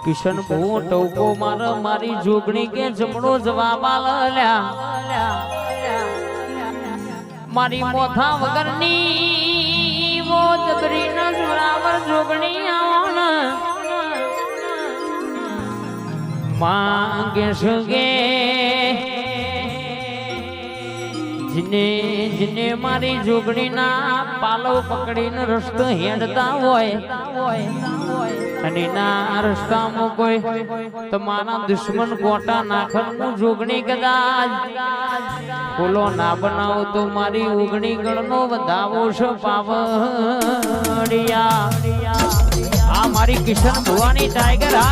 કિશન ભૂ ટોકો મારી જોગણી કે જમણો જવાબ આલ્યા મારી મોથા વગરની વો જબરી ન જોરાવર જોગણી આવન માંગે સગે जिने मारी जोगणी ना पालो पकड़ीने रस्तो हेडता होय अने ना रस्तामां कोई तमारा दुश्मन गोटा नाखन जोगणी कदाच बोलो ना बनाओ तो मारी उगणी गणनो वधावो छो पावड़िया आ मारी किशन भुवानी टाइगर हा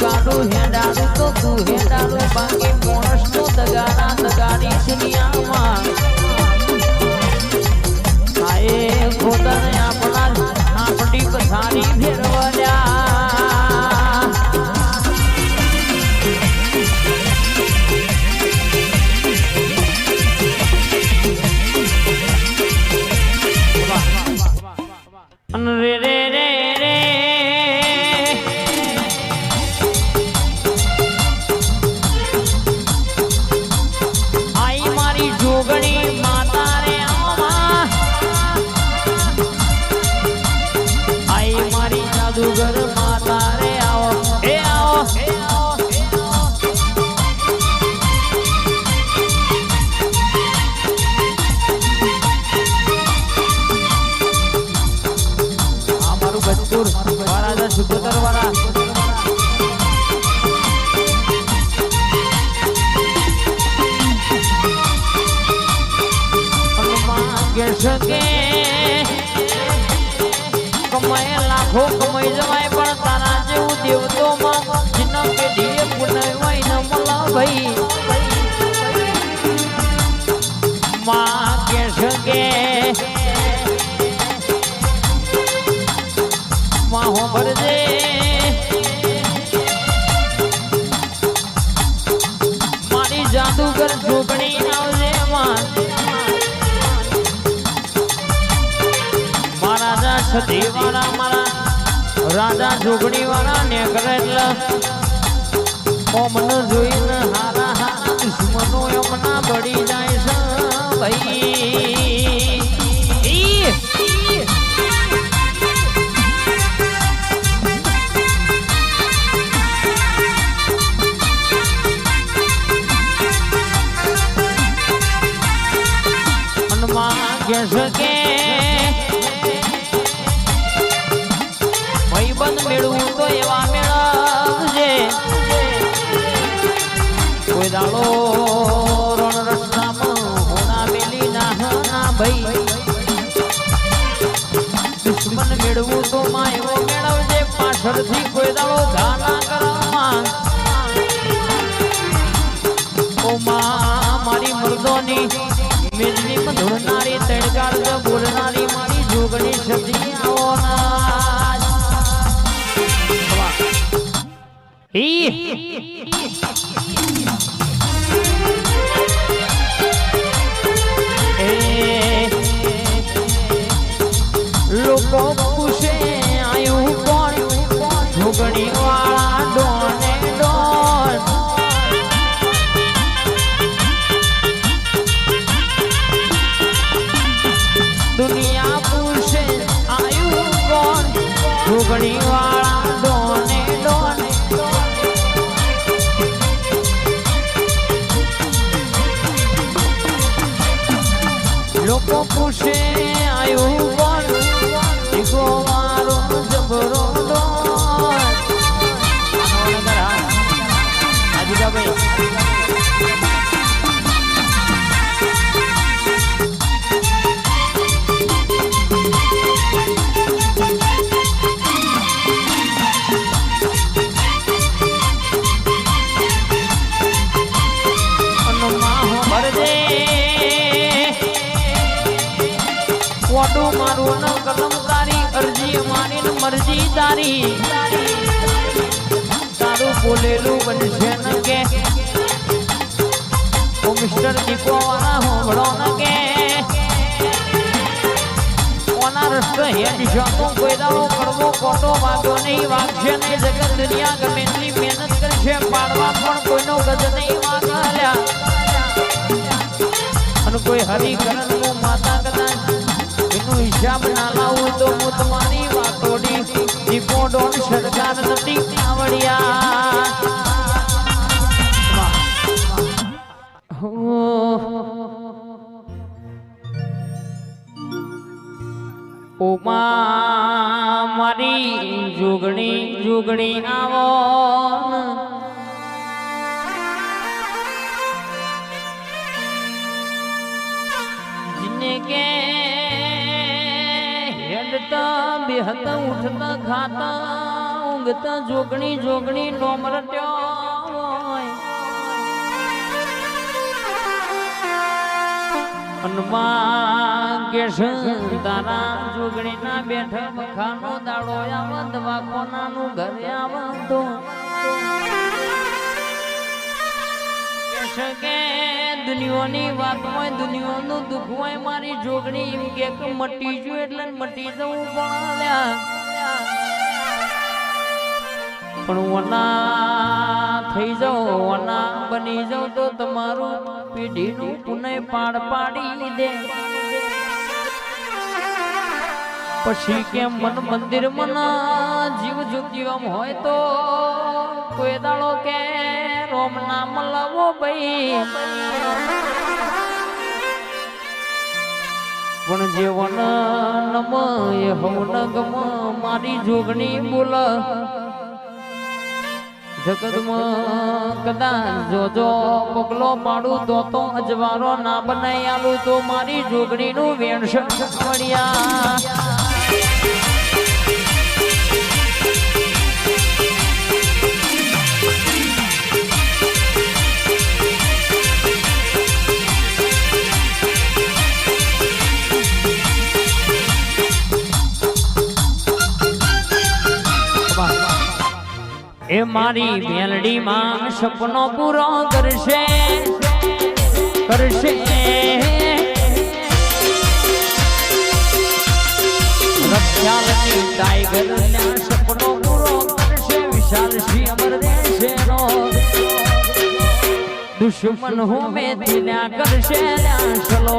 गाड़ू हेडाड़ू तो तू हेडाड़ू बाकी मोनस तो दगाना दगानी दुनिया आए खुदा ने अपना आपड़ी पथारी फेरवल्या रे रे रे रे जादूगर माता रे आओ ए आओ हमारू बचपुर वाला जा सुखतर वाला के सके कमाए लाखो कमाई जमाए पण तारा जेवू देवतो मां जिनो के दिए पुनवाई न मला भाई मां के सके मां हो भरजे मारी जादूगर जोगणी आवजे मां देवारा मारा राजा जोगणी वाला ने करेला ओमन जोईन हारा हारा दुश्मनो यमना बड़ी जाय छ भाई हनुमान के सके बंद मेळवू तो एवा मेळवजे कोई दाड़ो रण रस्तामां होना मेली ना भाई दुश्मन मेळवू तो मां एवो मेळवजे पाछळथी कोई दाड़ो घाना करमा ओ मां मारी मर्दोनी मेजनी में धुळनारी तड़कार बोलनारी मारी जोगणी सदी आवोना लोको पूछे आयु कौन जोगणी वाला डोने डोन दुनिया पूछे आयु कौन जोगणी वाला डोने डोन लोको पूछे आयु कौन दिखो मारो जबरो डोन आज का भाई मारू न कलम तारी अर्जी મરજી તારી તારું બોલેલું બનશે ન કે ઓ મિસ્ટર દીપો વાળા હોંભળો ન કે ઓના રસ્તે હેડ જાતો કોઈ દાડો કડવો કોટો વાગ્યો નહીં વાગશે નહીં જગત દુનિયા ગમે એટલી મહેનત કરશે પાડવા પણ કોઈનો ગજ નહીં વાગલ્યા અને કોઈ હરિકરણ હું માતા કદાચ એનું હિસાબ ના લાવું તો હું તમારી વાતોડી દીપો ડોન સરકાર નથી આવડ્યા ઓમા મારી જોગણી જોગણી આવો જીને કે હેડતા બેહતા ઉઠતા ખાતા ઊંઘતા જોગણી જોગણી નોમરટ્યો તારા જોગણી ના બેઠા મખાનો દાડો આવા દવાખાનાનું ઘરે આવા તો કે દુનિયાની વાત હોય દુનિયાનું દુઃખ હોય મારી જોગણી એમ કે મટી ગયું એટલે મટી જવું પણ પણ ઓના થઈ જાઓ ઓના બની જાઓ તો તમારું પેઢીનું પુનઃ પાડ પાડી દે પછી કેમ મન મંદિર મન જીવ જ્યોતિમ હોય તો કોઈ દાડો કે રોમ નામ લાવો ભાઈ પણ જીવન નમ એ હવન ગમ મારી જોગણી બોલ જગતમાં કદાચ જોજો પગલો પાડું તો અજવારો ના બનાઈ આલું તો મારી જોગણીનું વેણસણ મળ્યા એ મારી મેલડી માં સપનો પૂરો કરશે કરશે રક્ષાલની ટાઈગર ના સપનો પૂરો કરશે વિશાલ સિંહ અમર દેશે નો દુશ્મન હું મેથી ના કરશે ચલો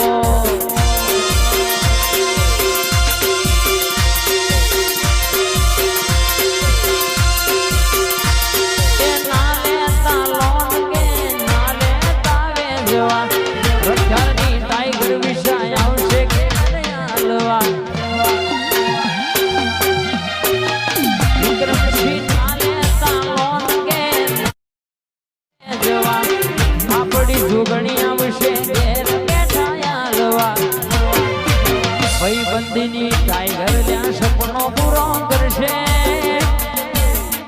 બંદીની ટાઈગર ત્યાં સપનો પૂરો કરશે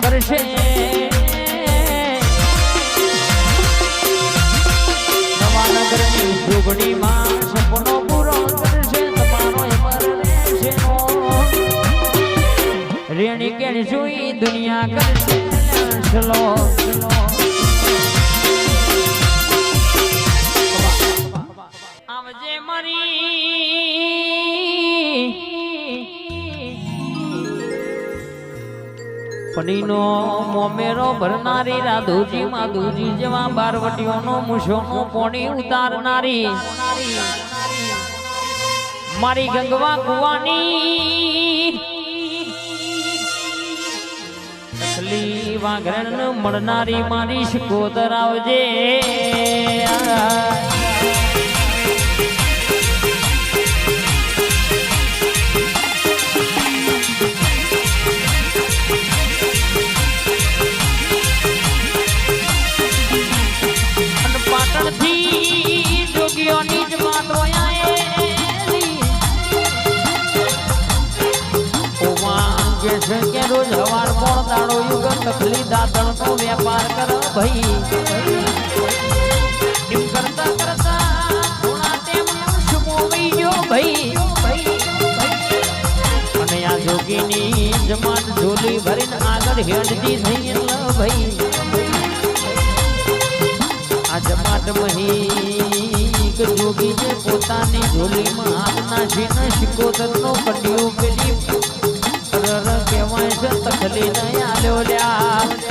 કરશે નવાનગરની જોગણીમાં સપનો પૂરો કરશે તમારો અમર રહેશે રેણી કેણી જોઈ દુનિયા કરશે ચલો આવજે મારી પનીનો મોમેરો ભરનારી રાધુજી માધુજી જેવા બારવટીઓનો મુશોનો પોણી ઉતારનારી મારી ગંગવા કુવાની અસલી વાઘરણ મળનારી મારી શિકોતર આવજે કે રોજ હવાર કોણ દાડો યુગ તકલી દાતણ નો વેપાર કર ભાઈ એમ કરતા કરતા થોડા ટેમ શુમો વઈ ગયો ભાઈ અને આ જોગીની જમાત ઝોલી ભરીને આગળ હેડતી થઈ ભાઈ આ જમાત મહી જોગી જે પોતાની ઝોલીમાં હાથ નાખીને શિકોતરનો કડિયો પેલી કહેવાય છે તકલી નહીં આલ્યો લ્યા